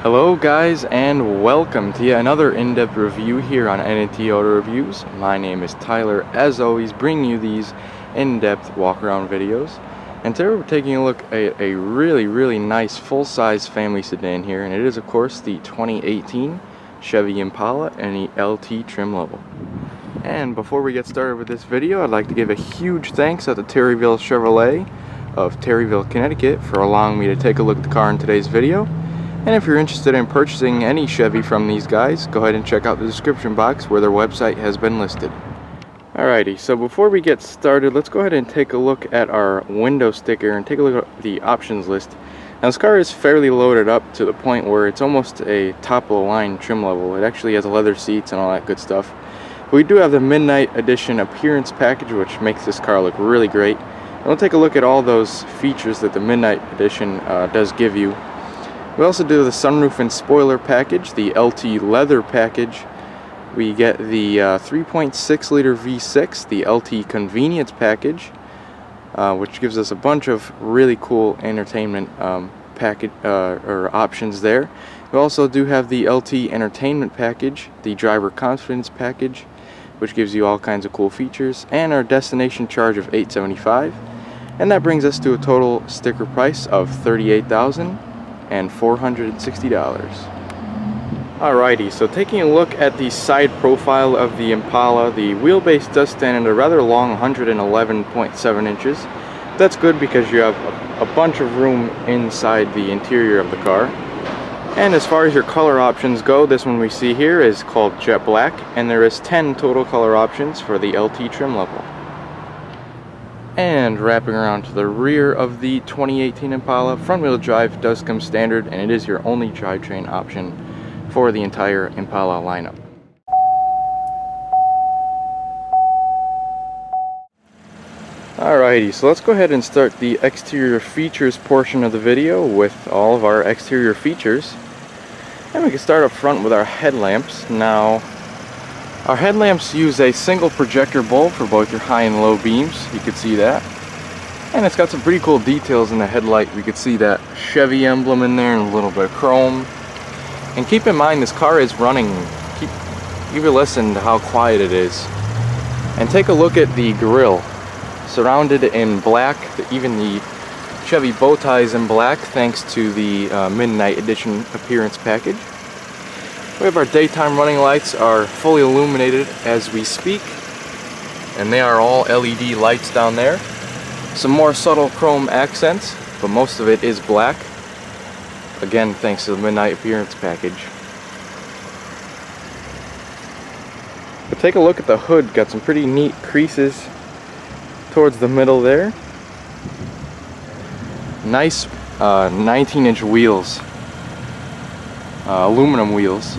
Hello guys, and welcome to yet another in-depth review here on NNT Auto Reviews. My name is Tyler, as always, bringing you these in-depth walk-around videos. And today we're taking a look at a really nice full-size family sedan here, and it is of course the 2018 Chevy Impala in the LT trim level. And before we get started with this video, I'd like to give a huge thanks out to Terryville Chevrolet of Terryville, Connecticut for allowing me to take a look at the car in today's video. And if you're interested in purchasing any Chevy from these guys, go ahead and check out the description box where their website has been listed. Alrighty, so before we get started, let's go ahead and take a look at our window sticker and take a look at the options list. Now this car is fairly loaded up to the point where it's almost a top-of-the-line trim level. It actually has leather seats and all that good stuff. We do have the Midnight Edition appearance package, which makes this car look really great. And we'll take a look at all those features that the Midnight Edition does give you. We also do the sunroof and spoiler package, the LT leather package. We get the 3.6 liter V6, the LT convenience package, which gives us a bunch of really cool entertainment package or options there. We also do have the LT entertainment package, the driver confidence package, which gives you all kinds of cool features, and our destination charge of $875, and that brings us to a total sticker price of $38,460. Alrighty, so taking a look at the side profile of the Impala, the wheelbase does stand at a rather long 111.7 inches. That's good because you have a bunch of room inside the interior of the car. And as far as your color options go, this one we see here is called Jet Black, and there is 10 total color options for the LT trim level. And wrapping around to the rear of the 2018 Impala, front wheel drive does come standard, and it is your only drivetrain option for the entire Impala lineup. Alrighty, so let's go ahead and start the exterior features portion of the video with all of our exterior features. And we can start up front with our headlamps. Now, our headlamps use a single projector bulb for both your high and low beams. You can see that. And it's got some pretty cool details in the headlight. We could see that Chevy emblem in there and a little bit of chrome. And keep in mind, this car is running. Give a listen to how quiet it is. And take a look at the grille. Surrounded in black, even the Chevy bow ties in black thanks to the Midnight Edition appearance package. We have our daytime running lights are fully illuminated as we speak, and they are all LED lights down there. Some more subtle chrome accents, but most of it is black. Again, thanks to the Midnight appearance package. But take a look at the hood, got some pretty neat creases towards the middle there. Nice 19-inch wheels. Aluminum wheels.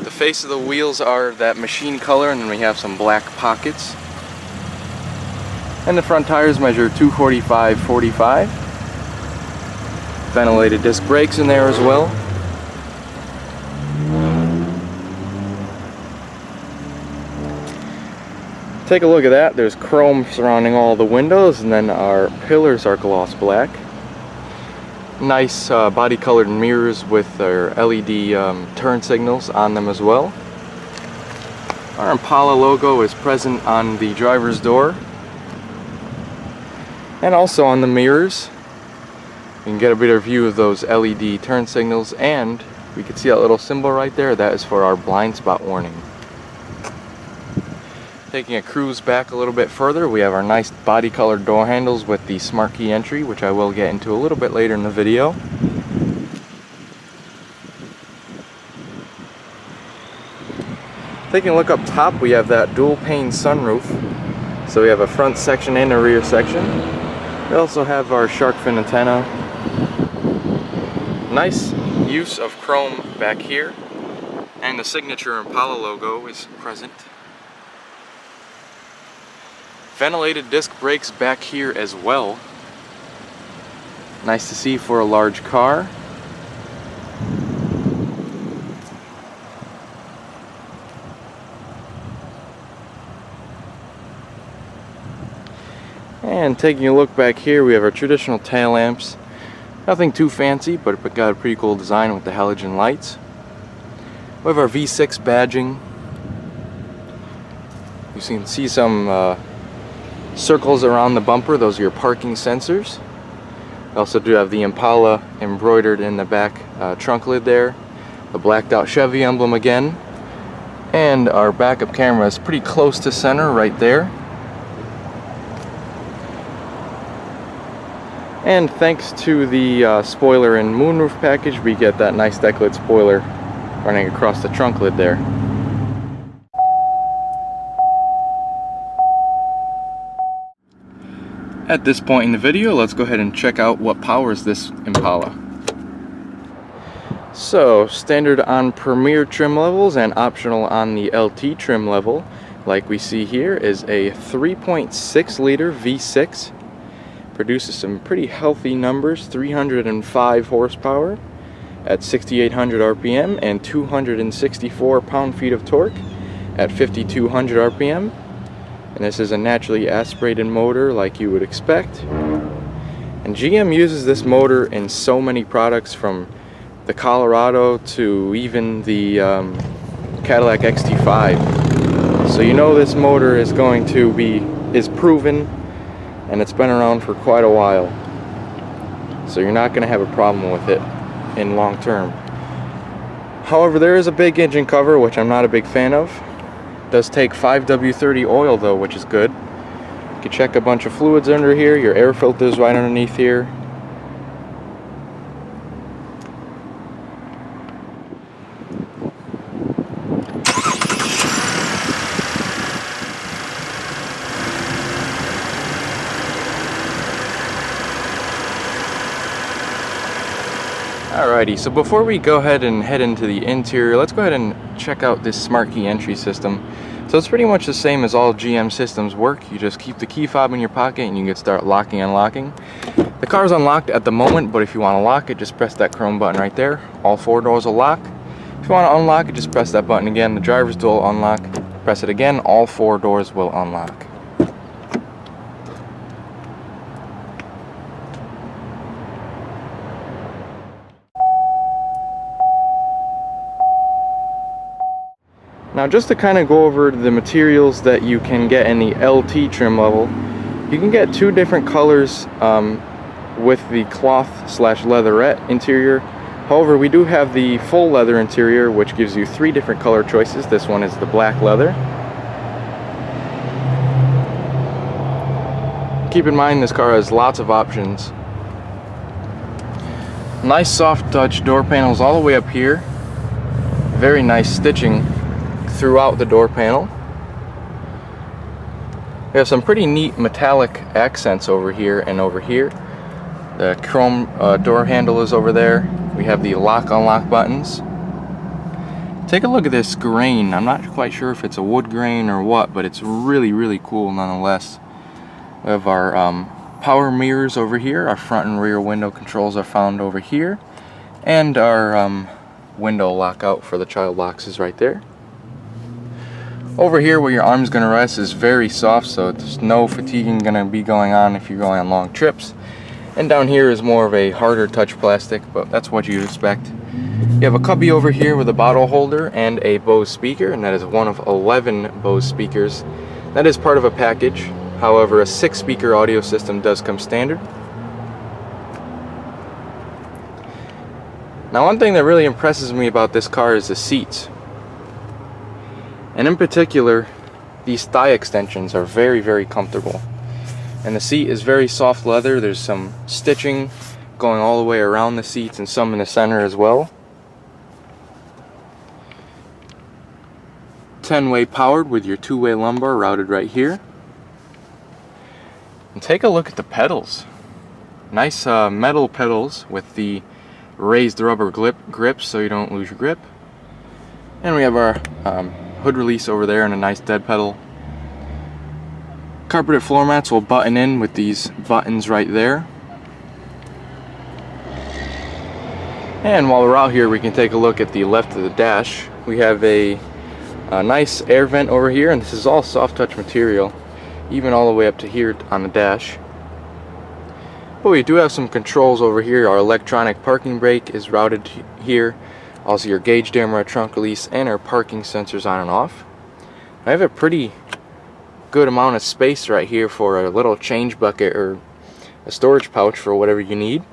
The face of the wheels are that machine color, and then we have some black pockets. And the front tires measure 245/45. Ventilated disc brakes in there as well. Take a look at that. There's chrome surrounding all the windows, and then our pillars are gloss black. Nice body colored mirrors with our LED turn signals on them as well. Our Impala logo is present on the driver's door and also on the mirrors. You can get a better view of those LED turn signals, and we can see that little symbol right there. That is for our blind spot warning. Taking a cruise back a little bit further, we have our nice body colored door handles with the smart key entry, which I will get into a little bit later in the video. Taking a look up top, we have that dual pane sunroof. So we have a front section and a rear section. We also have our shark fin antenna. Nice use of chrome back here, and the signature Impala logo is present. Ventilated disc brakes back here as well. Nice to see for a large car. And taking a look back here, we have our traditional tail lamps. Nothing too fancy, but it got a pretty cool design with the halogen lights. We have our V6 badging. You can see some circles around the bumper. Those are your parking sensors. We also do have the Impala embroidered in the back trunk lid there. The blacked out Chevy emblem again. And our backup camera is pretty close to center right there. And thanks to the spoiler and moonroof package, we get that nice deck lid spoiler running across the trunk lid there. At this point in the video, let's go ahead and check out what powers this Impala. So, standard on Premier trim levels and optional on the LT trim level, like we see here, is a 3.6 liter V6. Produces some pretty healthy numbers, 305 horsepower at 6,800 RPM and 264 pound-feet of torque at 5,200 RPM. And this is a naturally aspirated motor like you would expect. And GM uses this motor in so many products, from the Colorado to even the Cadillac XT5. So you know this motor is going to be proven, and it's been around for quite a while. So you're not going to have a problem with it in long term. However, there is a big engine cover, which I'm not a big fan of. It does take 5W30 oil though, which is good. You can check a bunch of fluids under here. Your air filter's right underneath here. Alrighty, so before we go ahead and head into the interior, let's go ahead and check out this smart key entry system. So it's pretty much the same as all GM systems work. You just keep the key fob in your pocket and you can start locking and unlocking. The car's unlocked at the moment, but if you want to lock it, just press that chrome button right there. All 4 doors will lock. If you want to unlock it, just press that button again. The driver's door will unlock. Press it again, all 4 doors will unlock. Now, just to kind of go over the materials that you can get in the LT trim level, you can get 2 different colors with the cloth/leatherette interior. However, we do have the full leather interior, which gives you 3 different color choices. This one is the black leather. Keep in mind, this car has lots of options. Nice soft touch door panels all the way up here. Very nice stitching throughout the door panel. We have some pretty neat metallic accents over here and over here. The chrome door handle is over there. We have the lock-unlock buttons. Take a look at this grain. I'm not quite sure if it's a wood grain or what, but it's really, really cool nonetheless. We have our power mirrors over here. Our front and rear window controls are found over here. And our window lockout for the child locks is right there. Over here where your arm's going to rest is very soft, so there's no fatiguing going to be going on if you're going on long trips. And down here is more of a harder touch plastic, but that's what you'd expect. You have a cubby over here with a bottle holder and a Bose speaker, and that is one of 11 Bose speakers. That is part of a package. However, a 6-speaker audio system does come standard. Now, one thing that really impresses me about this car is the seats. And in particular, these thigh extensions are very, very comfortable. And the seat is very soft leather. There's some stitching going all the way around the seats and some in the center as well. 10-way powered with your 2-way lumbar routed right here. And take a look at the pedals. Nice metal pedals with the raised rubber grips so you don't lose your grip. And we have our hood release over there and a nice dead pedal. Carpeted floor mats will button in with these buttons right there. And while we're out here, we can take a look at the left of the dash. We have a nice air vent over here, and this is all soft touch material, even all the way up to here on the dash. But we do have some controls over here. Our electronic parking brake is routed here. Also your gauge dimmer, trunk release, and our parking sensors on and off. I have a pretty good amount of space right here for a little change bucket or a storage pouch for whatever you need.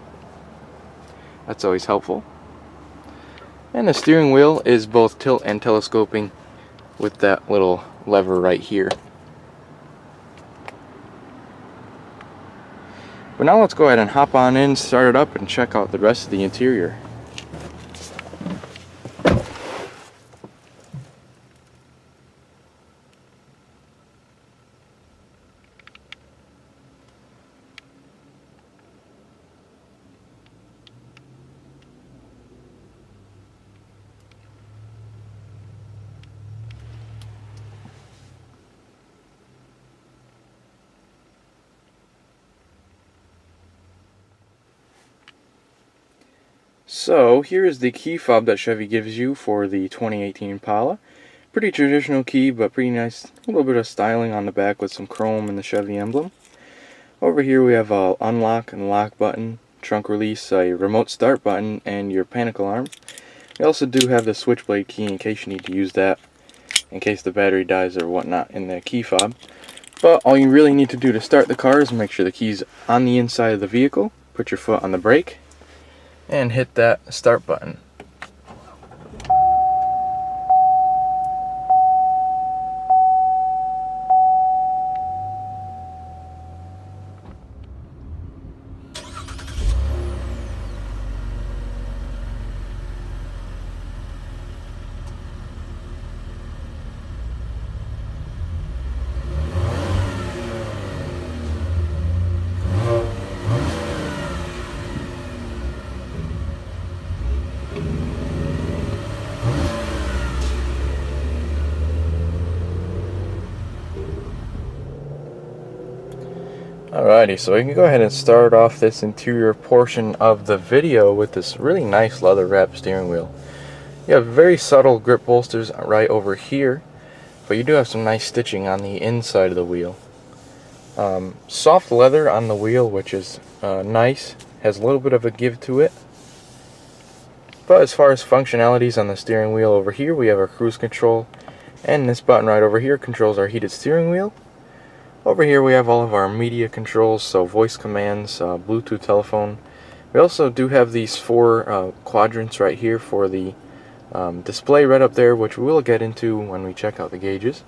That's always helpful. And the steering wheel is both tilt and telescoping with that little lever right here. But now let's go ahead and hop on in, start it up, and check out the rest of the interior. So here is the key fob that Chevy gives you for the 2018 Impala. Pretty traditional key, but pretty nice. A little bit of styling on the back with some chrome and the Chevy emblem. Over here we have a unlock and lock button, trunk release, a remote start button, and your panic alarm. We also do have the switchblade key in case you need to use that in case the battery dies or whatnot in the key fob. But all you really need to do to start the car is make sure the key's on the inside of the vehicle, put your foot on the brake, and hit that start button. Alrighty, so we can go ahead and start off this interior portion of the video with this really nice leather wrapped steering wheel. You have very subtle grip bolsters right over here, but you do have some nice stitching on the inside of the wheel. Soft leather on the wheel, which is nice, has a little bit of a give to it. But as far as functionalities on the steering wheel over here, we have our cruise control, and this button right over here controls our heated steering wheel. Over here we have all of our media controls, so voice commands, Bluetooth telephone. We also do have these four quadrants right here for the display right up there, which we will get into when we check out the gauges.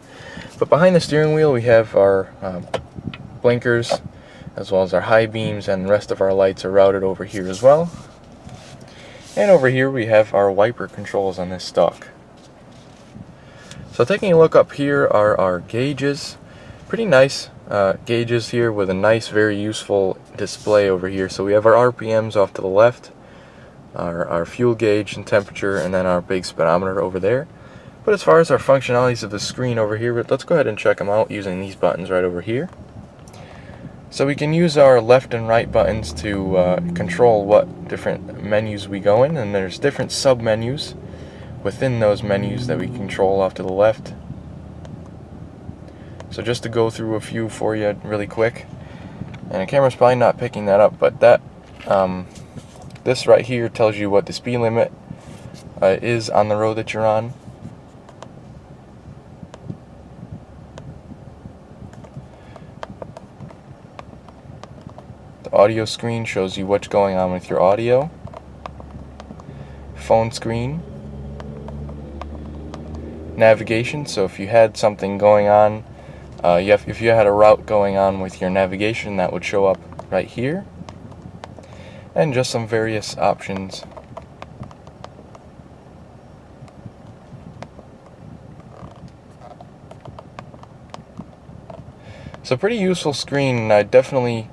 But behind the steering wheel we have our blinkers, as well as our high beams, and the rest of our lights are routed over here as well. And over here we have our wiper controls on this stalk. So taking a look up here are our gauges. Pretty nice gauges here with a nice, very useful display over here. So we have our RPMs off to the left, our fuel gauge and temperature, and then our big speedometer over there. But as far as our functionalities of the screen over here, let's go ahead and check them out using these buttons right over here. So we can use our left and right buttons to control what different menus we go in, and there's different sub-menus within those menus that we control off to the left. So just to go through a few for you really quick, and the camera's probably not picking that up, but that this right here tells you what the speed limit is on the road that you're on. The audio screen shows you what's going on with your audio. Phone screen. Navigation, so if you had something going on, if you had a route going on with your navigation, that would show up right here. And just some various options. So pretty useful screen, and I definitely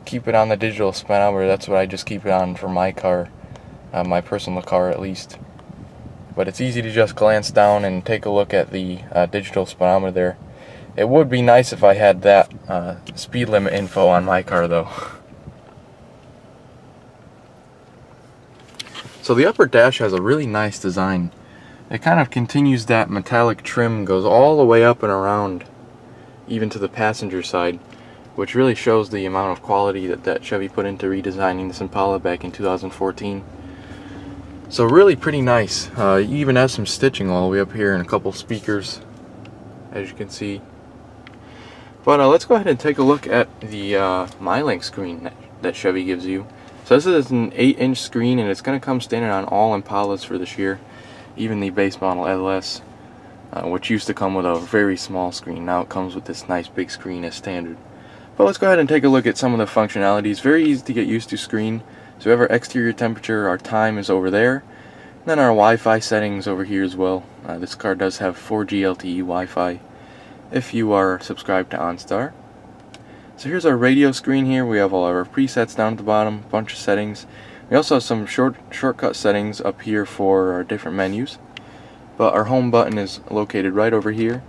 keep it on the digital speedometer. That's what I just keep it on for my car, my personal car at least. But it's easy to just glance down and take a look at the digital speedometer there. It would be nice if I had that speed limit info on my car though. So the upper dash has a really nice design. It kind of continues that metallic trim, goes all the way up and around, even to the passenger side. which really shows the amount of quality that Chevy put into redesigning this Impala back in 2014. So really pretty nice. You even have some stitching all the way up here and a couple speakers, as you can see. But let's go ahead and take a look at the MyLink screen that Chevy gives you. So this is an 8-inch screen, and it's going to come standard on all Impalas for this year, even the base model LS, which used to come with a very small screen. Now it comes with this nice big screen as standard. But let's go ahead and take a look at some of the functionalities. Very easy to get used to screen. So we have our exterior temperature, our time is over there, and then our Wi-Fi settings over here as well. This car does have 4G LTE Wi-Fi if you are subscribed to OnStar. So here's our radio screen here. We have all our presets down at the bottom, a bunch of settings. We also have some shortcut settings up here for our different menus. But our home button is located right over here.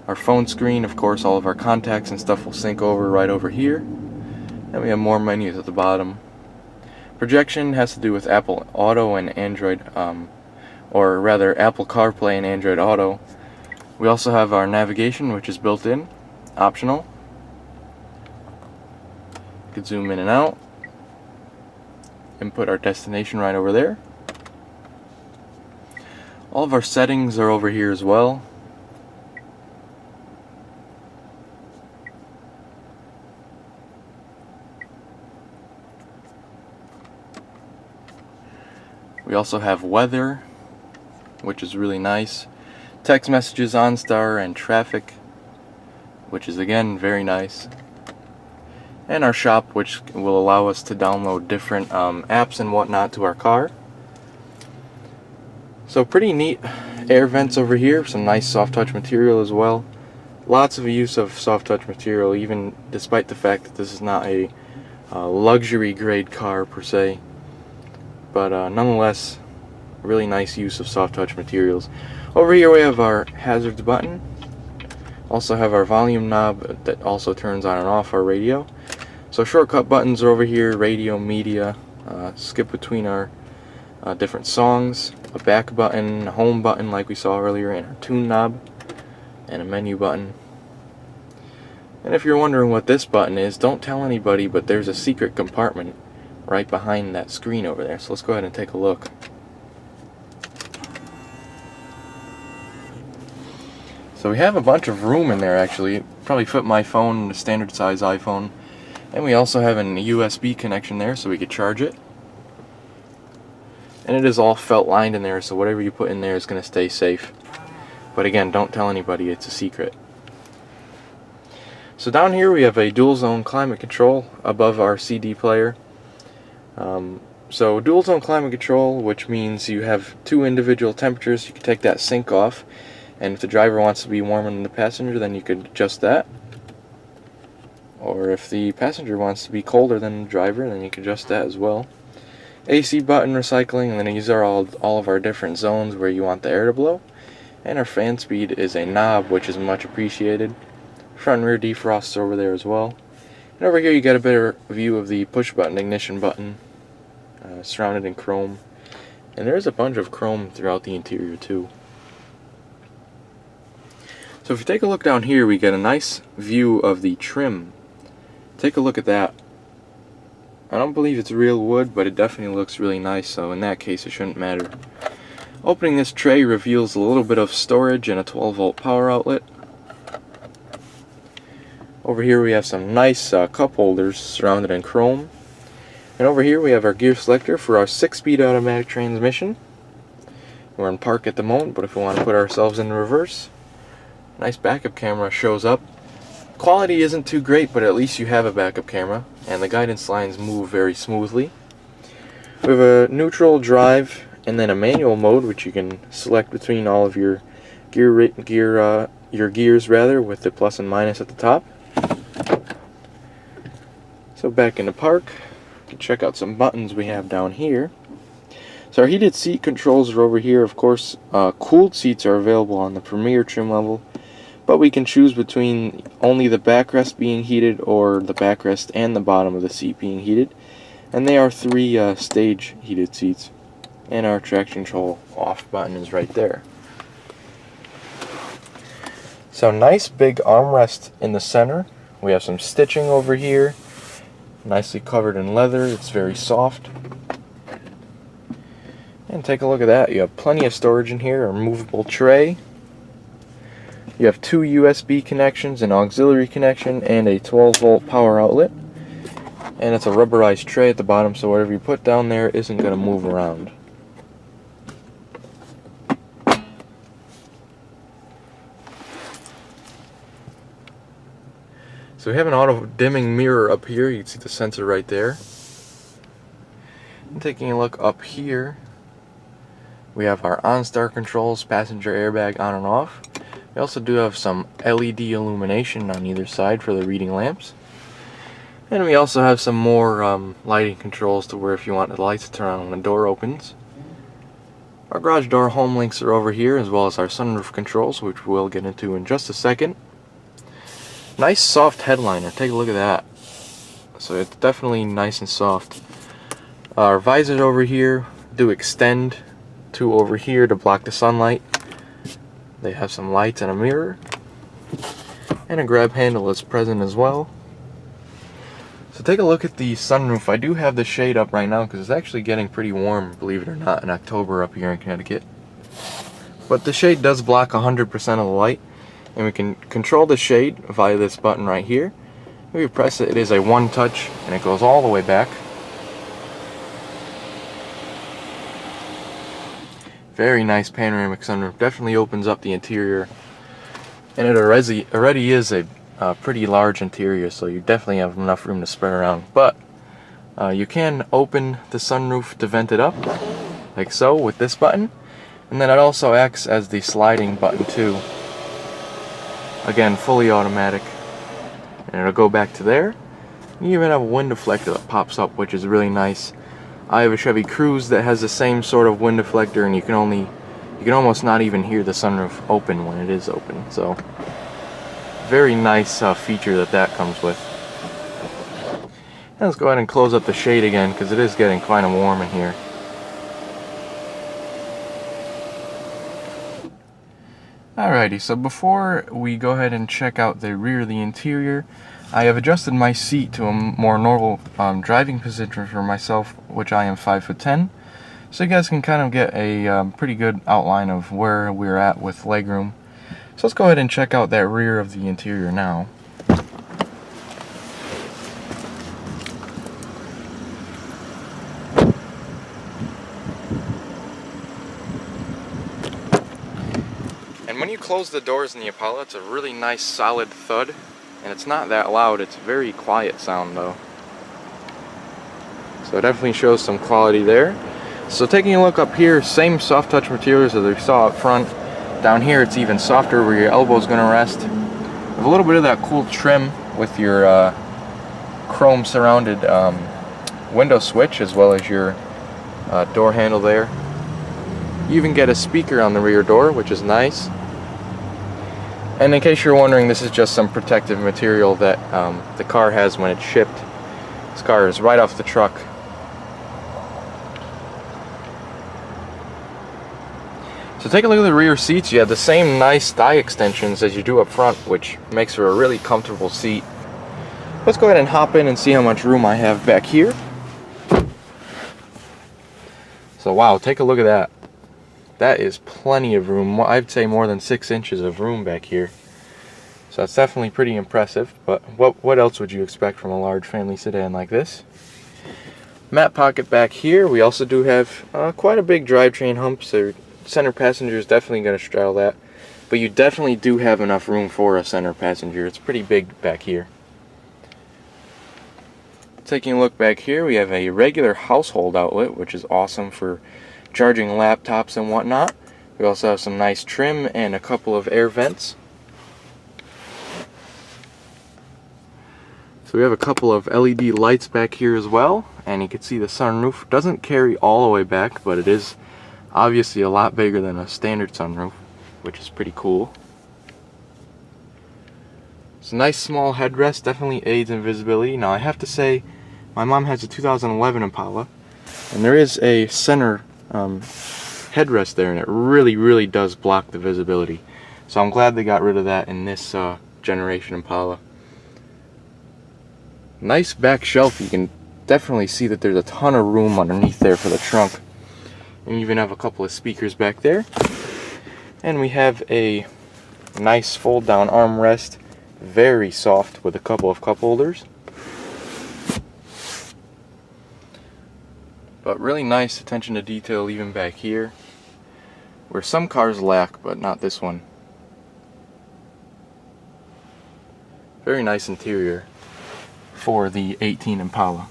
Our phone screen, of course, all of our contacts and stuff will sync over right over here. And we have more menus at the bottom. Projection has to do with Apple Auto and Android, or rather Apple CarPlay and Android Auto. We also have our navigation, which is built in, optional. You can zoom in and out. Input our destination right over there. All of our settings are over here as well. We also have weather, which is really nice. Text messages, OnStar, and traffic, which is again very nice. And our shop, which will allow us to download different apps and whatnot to our car. So pretty neat air vents over here, some nice soft touch material as well. Lots of use of soft touch material, even despite the fact that this is not a luxury grade car per se. But nonetheless, really nice use of soft touch materials. Over here we have our hazards button. Also have our volume knob that also turns on and off our radio. So shortcut buttons are over here, radio, media, skip between our different songs, a back button, a home button like we saw earlier, and our tune knob, and a menu button. And if you're wondering what this button is, don't tell anybody, but there's a secret compartment right behind that screen over there. So let's go ahead and take a look. So we have a bunch of room in there actually. It probably fit my phone, the standard size iPhone. And we also have an USB connection there so we could charge it. And it is all felt lined in there, so whatever you put in there is going to stay safe. But again, don't tell anybody, it's a secret. So down here we have a dual zone climate control above our CD player. So dual zone climate control, which means you have two individual temperatures. You can take that sync off, and if the driver wants to be warmer than the passenger, then you could adjust that. Or if the passenger wants to be colder than the driver, then you can adjust that as well. AC button recycling, and then these are all of our different zones where you want the air to blow. And our fan speed is a knob, which is much appreciated. Front and rear defrosts over there as well. And over here you get a better view of the push button ignition button, surrounded in chrome. And there's a bunch of chrome throughout the interior too. So if you take a look down here, we get a nice view of the trim. Take a look at that. I don't believe it's real wood, but it definitely looks really nice, so in that case it shouldn't matter. Opening this tray reveals a little bit of storage and a 12-volt power outlet. Over here we have some nice cup holders surrounded in chrome. And over here we have our gear selector for our 6-speed automatic transmission. We're in park at the moment, but if we want to put ourselves in reverse, nice backup camera shows up. Quality isn't too great, but at least you have a backup camera, and the guidance lines move very smoothly. We have a neutral, drive, and then a manual mode, which you can select between all of your gears rather, with the plus and minus at the top. So back in the park, you can check out some buttons we have down here. So our heated seat controls are over here. Of course, cooled seats are available on the Premier trim level, but we can choose between only the backrest being heated or the backrest and the bottom of the seat being heated. And they are 3 stage heated seats. And our traction control off button is right there. So nice big armrest in the center We have some stitching over here, nicely covered in leather. It's very soft. And take a look at that. You have plenty of storage in here, a removable tray. You have 2 USB connections, an auxiliary connection, and a 12-volt power outlet. And it's a rubberized tray at the bottom, so whatever you put down there isn't going to move around. So we have an auto-dimming mirror up here. You can see the sensor right there. And taking a look up here, we have our OnStar controls, passenger airbag on and off. We also do have some LED illumination on either side for the reading lamps. And we also have some more lighting controls to where if you want the lights to turn on when the door opens. Our garage door home links are over here, as well as our sunroof controls, which we'll get into in just a second. Nice soft headliner, take a look at that. So it's definitely nice and soft. Our visors over here do extend to over here to block the sunlight. They have some lights and a mirror. And a grab handle is present as well. So take a look at the sunroof. I do have the shade up right now because it's actually getting pretty warm, believe it or not, in October up here in Connecticut. But the shade does block 100% of the light. And we can control the shade via this button right here. If we press it, it is a one touch and it goes all the way back. Very nice panoramic sunroof. Definitely opens up the interior. And it already is a pretty large interior, so you definitely have enough room to spread around. But you can open the sunroof to vent it up, like so, with this button. And then it also acts as the sliding button too. Again, fully automatic. And it'll go back to there. You even have a wind deflector that pops up, which is really nice. I have a Chevy Cruze that has the same sort of wind deflector, and you can almost not even hear the sunroof open when it is open. So, very nice feature that comes with. And let's go ahead and close up the shade again, because it is getting kind of warm in here. Alrighty, so before we go ahead and check out the rear of the interior, I have adjusted my seat to a more normal driving position for myself, which I am 5'10", so you guys can kind of get a pretty good outline of where we're at with legroom. So let's go ahead and check out that rear of the interior now. And when you close the doors in the Impala, it's a really nice solid thud. And it's not that loud, it's a very quiet sound though. So it definitely shows some quality there. So taking a look up here, same soft touch materials as we saw up front. Down here it's even softer where your elbow is going to rest. With a little bit of that cool trim with your chrome surrounded window switch, as well as your door handle there. You even get a speaker on the rear door, which is nice. And in case you're wondering, this is just some protective material that the car has when it's shipped. This car is right off the truck. So take a look at the rear seats. You have the same nice thigh extensions as you do up front, which makes for a really comfortable seat. Let's go ahead and hop in and see how much room I have back here. So wow, take a look at that. That is plenty of room. I'd say more than 6 inches of room back here. So that's definitely pretty impressive. But what else would you expect from a large family sedan like this? Mat pocket back here. We also do have quite a big drivetrain hump, so center passenger is definitely going to straddle that. But you definitely do have enough room for a center passenger. It's pretty big back here. Taking a look back here, we have a regular household outlet, which is awesome for charging laptops and whatnot. We also have some nice trim and a couple of air vents. So we have a couple of LED lights back here as well, and you can see the sunroof doesn't carry all the way back, but it is obviously a lot bigger than a standard sunroof, which is pretty cool. It's a nice small headrest, definitely aids in visibility. Now I have to say, my mom has a 2011 Impala, and there is a center headrest there, and it really does block the visibility. So I'm glad they got rid of that in this generation Impala. Nice back shelf. You can definitely see that there's a ton of room underneath there for the trunk. And you even have a couple of speakers back there. And we have a nice fold down armrest, very soft, with a couple of cup holders. But really nice attention to detail even back here, where some cars lack, but not this one. Very nice interior for the 18 Impala.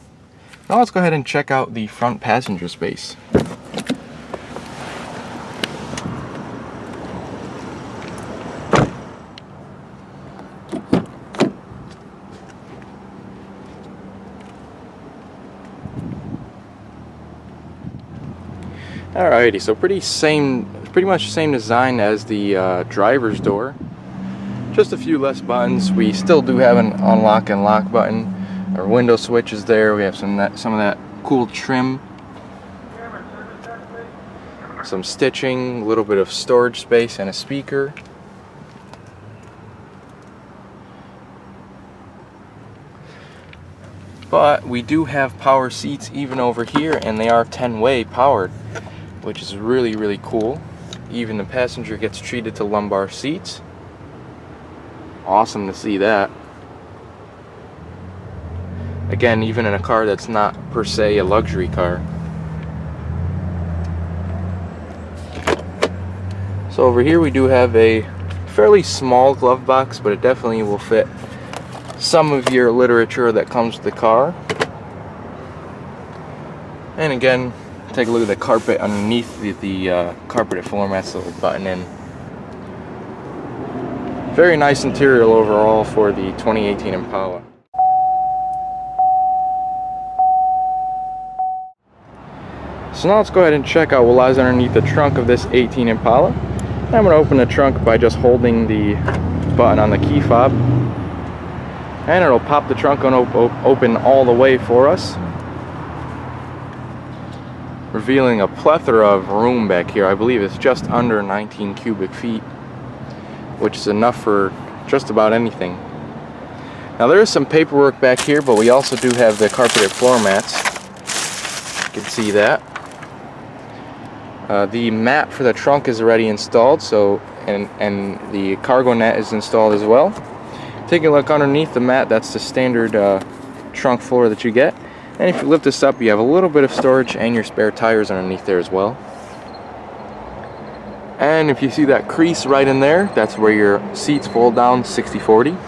Now let's go ahead and check out the front passenger space. Alrighty, so pretty much same design as the driver's door. Just a few less buttons. We still do have an unlock and lock button. Our window switch is there. We have some of that cool trim, some stitching, a little bit of storage space, and a speaker. But we do have power seats even over here, and they are 10-way powered, which is really, really cool. Even the passenger gets treated to lumbar seats. Awesome to see that. Again, even in a car that's not per se a luxury car. So over here we do have a fairly small glove box, but it definitely will fit some of your literature that comes with the car. And again, take a look at the carpet underneath the carpeted floor mats that will button in. Very nice interior overall for the 2018 Impala. So now let's go ahead and check out what lies underneath the trunk of this 18 Impala. I'm going to open the trunk by just holding the button on the key fob, and it'll pop the trunk on open all the way for us, revealing a plethora of room back here. I believe it's just under 19 cubic feet, which is enough for just about anything. Now there is some paperwork back here, but we also do have the carpeted floor mats. You can see that. The mat for the trunk is already installed, so and the cargo net is installed as well. Taking a look underneath the mat, that's the standard trunk floor that you get. And if you lift this up, you have a little bit of storage and your spare tires underneath there as well. And if you see that crease right in there, that's where your seats fold down 60/40.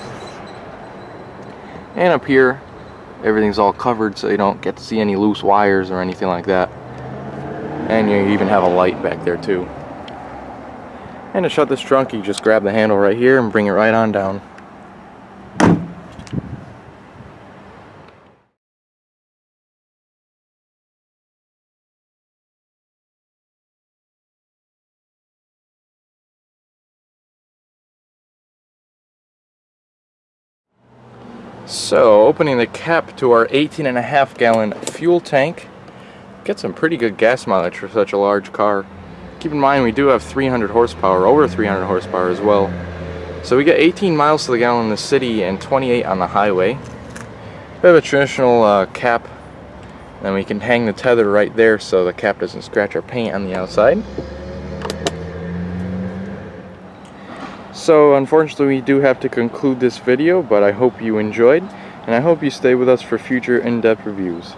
And up here, everything's all covered, so you don't get to see any loose wires or anything like that. And you even have a light back there too. And to shut this trunk, you just grab the handle right here and bring it right on down. So, opening the cap to our 18.5 gallon fuel tank. Get some pretty good gas mileage for such a large car. Keep in mind we do have 300 horsepower, over 300 horsepower as well. So we get 18 miles to the gallon in the city and 28 on the highway. We have a traditional cap, and we can hang the tether right there so the cap doesn't scratch our paint on the outside. So unfortunately we do have to conclude this video, but I hope you enjoyed, and I hope you stay with us for future in-depth reviews.